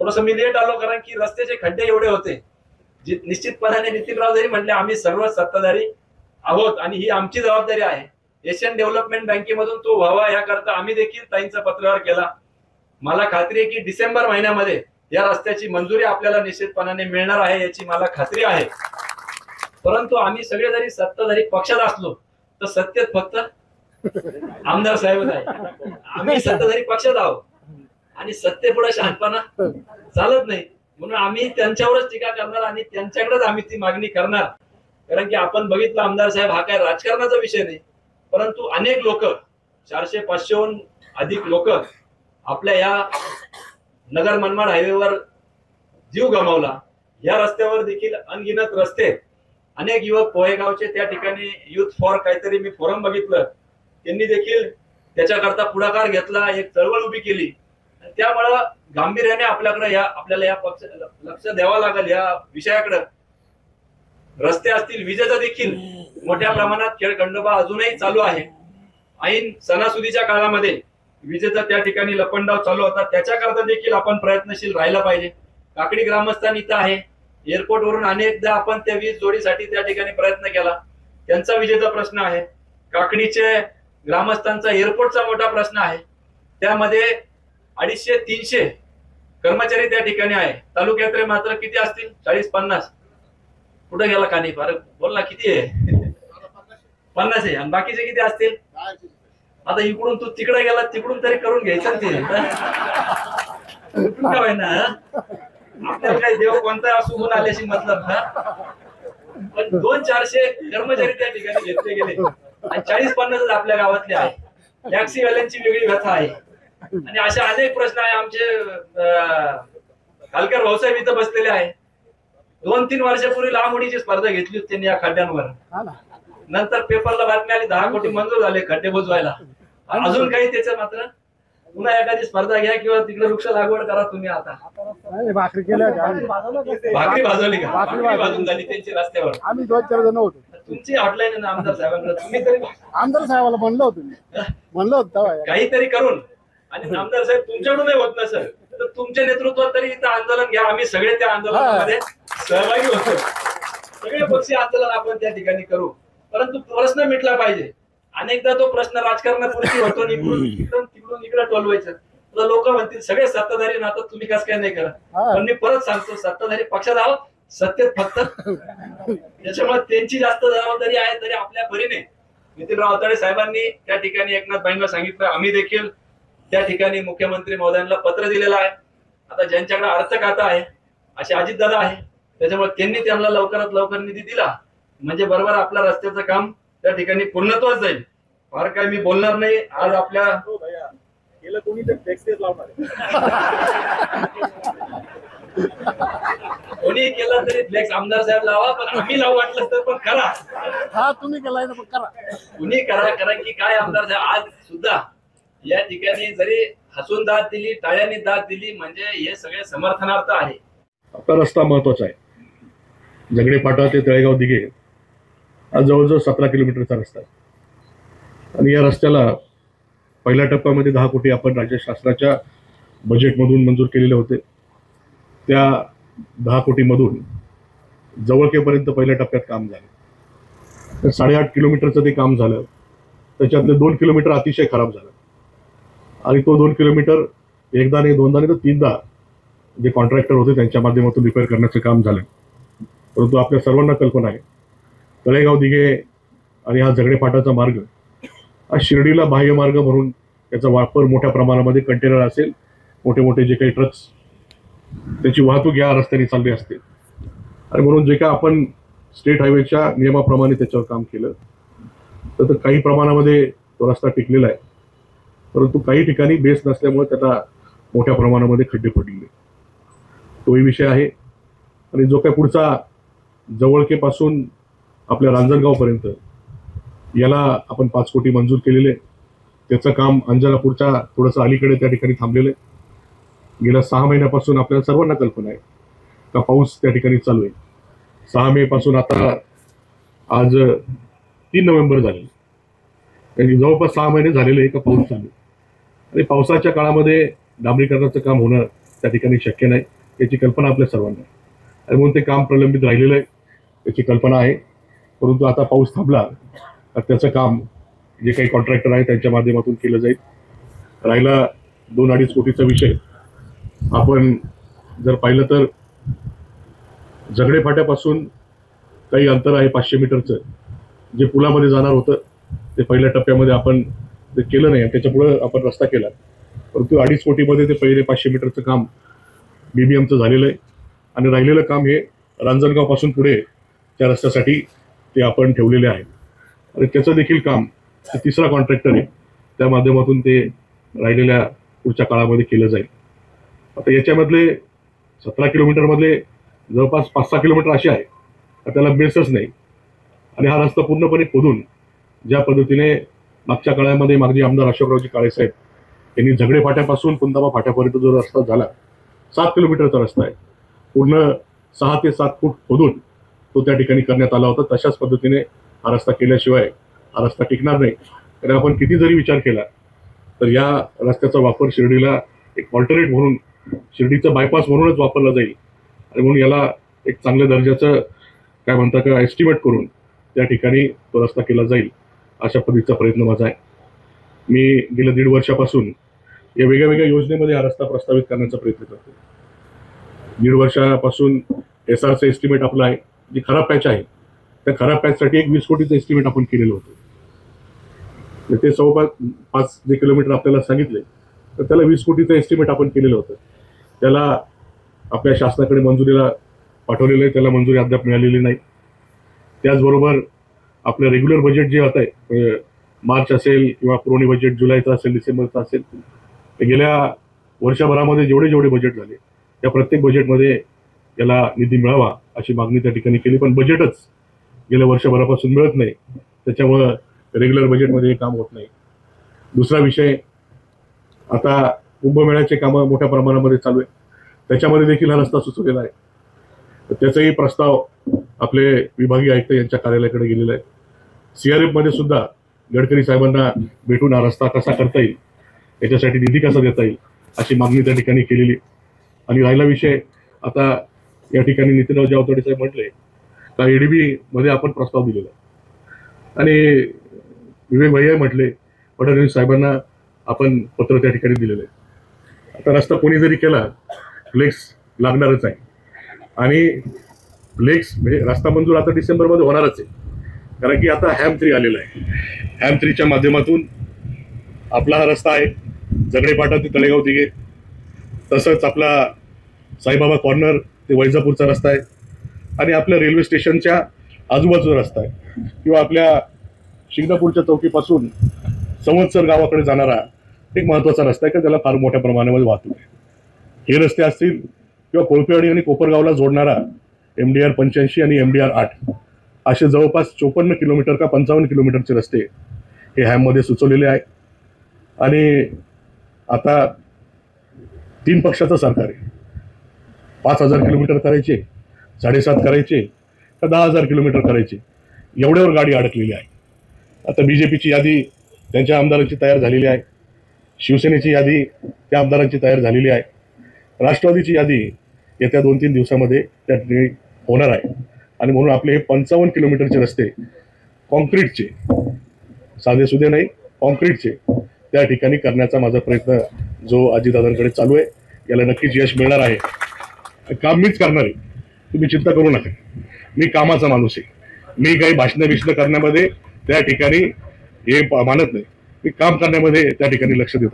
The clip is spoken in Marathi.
थोडस मी लेट आलो कारण की रस्त्याचे खड्डे एवढे होते. निश्चितपणाने नितीनराव जरी म्हटले आम्ही सर्व सत्ताधारी आहोत आणि ही आमची जबाबदारी आहे. एशियन डेव्हलपमेंट बँकेमधून तो व्हावा याकरता आम्ही देखील ताईंचा पत्रव्यवहार केला. मला खात्री आहे की डिसेंबर महिन्यामध्ये या रस्त्याची मंजुरी आपल्याला निश्चितपणाने मिळणार आहे याची मला खात्री आहे. परंतु आम्ही सगळे जरी सत्ताधारी पक्षात असलो तर सत्तेत फक्त आमदार साहेबच आहे. आम्ही सत्ताधारी पक्षात आहोत आणि सत्तेपुढे शहाणपणा चालत नाही, म्हणून आम्ही त्यांच्यावरच टीका करणार आणि त्यांच्याकडेच आम्ही ती मागणी करणार. कारण की आपण बघितलं आमदार साहेब हा काय राजकारणाचा विषय नाही, परंतु अनेक लोक 400-500हून अधिक लोक आपल्या या नगर मनमाड हायवेवर जीव गमावला. या रस्त्यावर देखील अनगिनत रस्ते, अनेक युवक पोहेगावचे त्या ठिकाणी युथ फॉर काहीतरी मी फोरम बघितलं, त्यांनी देखील त्याच्याकरता पुढाकार घेतला, एक चळवळ उभी केली. त्यामुळं गांभीर्याने आपल्याला या लक्ष द्यावं लागेल या विषयाकडे. रस्ते असतील, विजेचा देखील मोठ्या प्रमाणात खेळखंडोबा अजूनही चालू आहे. ऐन सणासुदीच्या काळामध्ये विजेचा त्या ठिकाणी लपंडाव चालू होता, त्याच्याकरता देखील आपण प्रयत्नशील राहायला पाहिजे. काकडी ग्रामस्थान इथं आहे, एअरपोर्ट वरून अनेकदा आपण त्या वीज जोडीसाठी त्या ठिकाणी प्रयत्न केला, त्यांचा विजेचा प्रश्न आहे. काकडीचे ग्रामस्थांचा एअरपोर्टचा मोठा प्रश्न आहे. त्यामध्ये 250-300 कर्मचारी त्या ठिकाणी आहे. तालुक्यात मात्र किती असतील? 40-50. कुठे गेला कानी फार बोल ना, किती आहे? 50 आहे. आणि बाकीचे किती असतील? आता इकडून तू तिकडे गेला, तिकडून तरी करून घ्यायचं ते काय ना. आपल्याला काही देव कोणता असू गुण आल्याशी मतलब ना. पण 200-400 कर्मचारी त्या ठिकाणी घेतले गेले आणि 40-50 आपल्या गावातले आहे. टॅक्सीवाल्यांची वेगळी व्यथा आहे आणि असे अनेक प्रश्न आहे. आमचे खालकर भाऊसाहेब इथं बसलेले आहे. 2-3 वर्षापूर्वी लहान मुलीची स्पर्धा घेतली होती त्यांनी या खड्ड्यांवर. नंतर पेपरला बातमी आली 10 कोटी मंजूर झाले खड्डे बुजवायला. अजून काही त्याचं मात्र पुन्हा एखादी स्पर्धा घ्या किंवा तिकडे वृक्ष लागवड करा तुम्ही. आता भाकरी केल्या, भाकरी भाजवली का? भाकरी भाजून झाली त्यांची रस्त्यावर. आम्ही 2-4 जण होतो. तुमची हॉटलाईन ना आमदार साहेबांना, तुम्ही तरी आमदार साहेबाला म्हणलं होतं काहीतरी करून. आणि आमदार साहेब तुमच्याकडून होत नसेल तर तुमच्या नेतृत्वात तरी इथं आंदोलन घ्या. आम्ही सगळे त्या आंदोलनामध्ये सहभागी होतो. सगळे पक्षीय आंदोलन आपण त्या ठिकाणी करू, परंतु प्रश्न मिटला पाहिजे. अनेकदा तो प्रश्न राजकारणापुरती होतो, तिकडून इकडे टोलवायचं. लोक म्हणतील सगळे सत्ताधारी ना, तर तुम्ही कसं काय नाही करत. पण मी परत सांगतो, सत्ताधारी पक्षात आहोत, सत्तेत फक्त. त्याच्यामुळे त्यांची जास्त जबाबदारी आहे. तरी आपल्या परीने नितीनराव आवताडे साहेबांनी त्या ठिकाणी एकनाथ भाईंना सांगितलं, आम्ही देखील त्या ठिकाणी मुख्यमंत्री महोदयांना पत्र दिलेलं आहे. आता ज्यांच्याकडे अर्थ खाता आहे असे अजितदादा आहे, त्याच्यामुळे त्यांनी त्यांना लवकरात लवकर निधी दिला म्हणजे बरोबर आपल्या रस्त्याचं काम त्या ठिकाणी पूर्णत्वास जाईल. फार काय मी बोलणार नाही. आज आपल्या केलं कोणी तर टॅक्स लावणार कोणी केलं तरी फ्लेक्स आमदार साहेब लावा, पण आम्ही लावू वाटलं तर पण करा. हा तुम्ही केलाय ना, पण करा. कुणी करा. कारण की काय आमदार साहेब आज सुद्धा या ठिकाणी जरी हसून दाद दिली, टाळ्यांनी दाद दिली, म्हणजे हे सगळे समर्थनार्थ आहे. आपला रस्ता महत्वाचा आहे. झगडे फाटा ते तळेगाव दिघे हा जवळजवळ 17 किलोमीटरचा रस्ता आहे आणि या रस्त्याला पहिल्या टप्प्यामध्ये 10 कोटी आपण राज्य शासनाच्या बजेटमधून मंजूर केलेले होते. त्या 10 कोटीमधून जवळकेपर्यंत पहिल्या टप्प्यात काम झालं. तर 8.5 किलोमीटरचं ते काम झालं. त्याच्यातले 2 किलोमीटर अतिशय खराब झालं आणि तो 2 किलोमीटर एकदा नाही, दोनदा नाही, तर 3दा जे कॉन्ट्रॅक्टर होते त्यांच्या माध्यमातून रिपेअर करण्याचं काम झालं. परंतु आपल्या सर्वांना कल्पना आहे, तळेगाव दिघे आणि हा झगडे फाटाचा मार्ग हा शिर्डीला बाह्य मार्ग म्हणून त्याचा वापर मोठ्या प्रमाणामध्ये कंटेनर असेल, मोठे मोठे जे काही ट्रक्स, त्याची वाहतूक या रस्त्याने चालली असते. आणि म्हणून जे काय आपण स्टेट हायवेच्या नियमाप्रमाणे त्याच्यावर काम केलं तर काही प्रमाणामध्ये तो रस्ता टिकलेला आहे. परंतु काही ठिकाणी बेस नसल्यामुळे त्याला मोठ्या प्रमाणामध्ये खड्डे पडलेले, तोही विषय आहे. आणि जो काही पुढचा जवळकेपासून आपल्या रांजणगावपर्यंत याला आपण 5 कोटी मंजूर केलेले, त्याचं काम अंजनापूरच्या थोडंसं अलीकडे त्या ठिकाणी थांबलेलं आहे. गेल्या 6 महिन्यापासून आपल्याला सर्वांना कल्पना आहे का पाऊस त्या ठिकाणी चालू आहे. 6 मे पासून आता आज 3 नोव्हेंबर झाले, म्हणजे जवळपास 6 महिने झालेले आहे का पाऊस चालू. आणि पावसाच्या काळामध्ये डांबरीकरणाचं काम होणं त्या ठिकाणी शक्य नाही, याची कल्पना आपल्या सर्वांना आहे. आणि म्हणून ते काम प्रलंबित राहिलेलं आहे, याची कल्पना आहे. परंतु आता पाऊस थांबला तर त्याचं काम जे काही कॉन्ट्रॅक्टर आहे त्यांच्या माध्यमातून केलं जाईल. राहिला 2-2.5 कोटीचा विषय. आपण जर पाहिलं तर झगडे फाट्यापासून काही अंतर आहे 500 मीटरचं, जे पुलामध्ये जाणार होतं ते पहिल्या टप्प्यामध्ये आपण ते केलं नाही, त्याच्यापुढं आपण रस्ता केला. परंतु 2.5 कोटीमध्ये ते पहिले 500 मीटरचं काम BBMचं झालेलं आहे. आणि राहिलेलं काम हे रांजणगावपासून पुढे त्या रस्त्यासाठी ते आपण ठेवलेले आहे. आणि त्याचं देखील काम तिसरा कॉन्ट्रॅक्टर आहे, त्या माध्यमातून ते राहिलेल्या पुढच्या काळामध्ये केलं जाईल. आता याच्यामधले 17 किलोमीटरमधले जवळपास 5-6 किलोमीटर असे आहे त्याला बेसच नाही. आणि हा रस्ता पूर्णपणे खोदून ज्या पद्धतीने मागच्या काळामध्ये मागचे आमदार अशोकरावजी काळेसाहेब यांनी झगडे फाट्यापासून कुंदाबा फाट्यापर्यंत जो रस्ता झाला, 7 किलोमीटरचा रस्ता आहे, पूर्ण 6 ते 7 फूट खोदून तो त्या ठिकाणी करण्यात आला होता. तशाच पद्धतीने हा रस्ता केल्याशिवाय हा रस्ता टिकणार नाही. कारण आपण किती जरी विचार केला तर या रस्त्याचा वापर शिर्डीला एक ऑल्टरनेट म्हणून, शिर्डीचा बायपास म्हणूनच वापरला जाईल. आणि म्हणून याला एक चांगल्या दर्जाचं काय म्हणता का एस्टिमेट करून त्या ठिकाणी तो रस्ता केला जाईल, अशा पद्धतीचा प्रयत्न माझा आहे. मी गेल्या 1.5 वर्षापासून या वेगळ्या योजनेमध्ये हा रस्ता प्रस्तावित करण्याचा प्रयत्न करतो. 1.5 वर्षापासून SRचं एस्टिमेट आपलं आहे, जी खराब पॅच आहे त्या खराब पॅचसाठी एक 20 कोटीचं एस्टिमेट आपण केलेलं होतं. ते जवळपास 5 जे किलोमीटर आपल्याला सांगितले तर त्याला 20 कोटीचं एस्टिमेट आपण केलेलं होतं. त्याला आपल्या शासनाकडे मंजुरीला पाठवलेलं आहे, त्याला मंजुरी अद्याप मिळालेली नाही. त्याचबरोबर आपलं रेग्युलर बजेट जे होत आहे, मार्च असेल किंवा पुरवणी बजेट जुलैचं असेल, डिसेंबरचं असेल, ते गेल्या वर्षभरामध्ये जेवढे बजेट झाले त्या प्रत्येक बजेटमध्ये याला निधी मिळावा अशी मागणी त्या ठिकाणी केली. पण बजेटच गेल्या वर्षभरापासून मिळत नाही, त्याच्यामुळं रेग्युलर बजेटमध्ये हे काम होत नाही. दुसरा विषय, आता कुंभमेळ्याचे कामं मोठ्या प्रमाणामध्ये चालू आहे, त्याच्यामध्ये देखील हा रस्ता सुचवलेला आहे. तर त्याचाही प्रस्ताव आपले विभागीय आयुक्त यांच्या कार्यालयाकडे गेलेला आहे. CRF मध्ये सुद्धा गडकरी साहेबांना भेटून हा रस्ता कसा करता येईल, याच्यासाठी निधी कसा देता येईल अशी मागणी त्या ठिकाणी केलेली. आणि राहिला विषय, आता या ठिकाणी नितीनराव जावतोडे साहेब म्हटले का ADB मध्ये आपण प्रस्ताव दिलेला आहे. आणि विवेक भैया म्हटले, फडणवीस साहेबांना आपण पत्र त्या ठिकाणी दिलेलं आहे. आता रस्ता कोणी जरी केला फ्लेक्स लागणारच आहे. आणि फ्लेक्स म्हणजे रस्ता मंजूर आता डिसेंबरमध्ये होणारच आहे, कारण की आता HAM 3 आलेला आहे. HAM 3च्या माध्यमातून आपला हा रस्ता आहे झगडे फाटा ते तळेगाव दिघे, तसंच आपला साईबाबा कॉर्नर ते वैजापूरचा रस्ता आहे, आणि आपल्या रेल्वे स्टेशनच्या आजूबाजूचा रस्ता आहे, किंवा आपल्या शिंगणापूरच्या चौकीपासून संवत्सर गावाकडे जाणारा एक महत्त्वाचा रस्ता आहे की त्याला फार मोठ्या प्रमाणामध्ये वाहतूक आहे. हे रस्ते असतील किंवा कोळपेवाडी आणि कोपरगावला जोडणारा MDR 85 आणि MDR 8 असे जवळपास 54 किलोमीटर का 55 किलोमीटरचे रस्ते हे HAM मध्ये सुचवलेले आहे. आणि आता 3 पक्षाचं सरकार आहे, 5,000 किलोमीटर करायचे, 7.5 करायचे का 10,000 किलोमीटर करायचे, एवढ्यावर गाडी अडकलेली आहे. आता BJPची यादी त्यांच्या आमदारांची तयार झालेली आहे, शिवसेनेची यादी त्या आमदारांची तयार झालेली आहे, राष्ट्रवादीची यादी येत्या 2-3 दिवसामध्ये त्या ठिकाणी होणार आहे. आणि म्हणून आपले हे 55 किलोमीटरचे रस्ते कॉन्क्रीटचे, साधे सुधे नाही, कॉन्क्रीटचे त्या ठिकाणी करण्याचा माझा प्रयत्न जो अजितदादांकडे चालू आहे, याला नक्कीच यश मिळणार आहे. काम मीच करणार आहे, तुम्ही चिंता करू नका. मी कामाचा माणूस आहे, मी काही भाषणं करण्यामध्ये त्या ठिकाणी हे मानत नाही, मी काम करण्यामध्ये त्या ठिकाणी लक्ष देतो.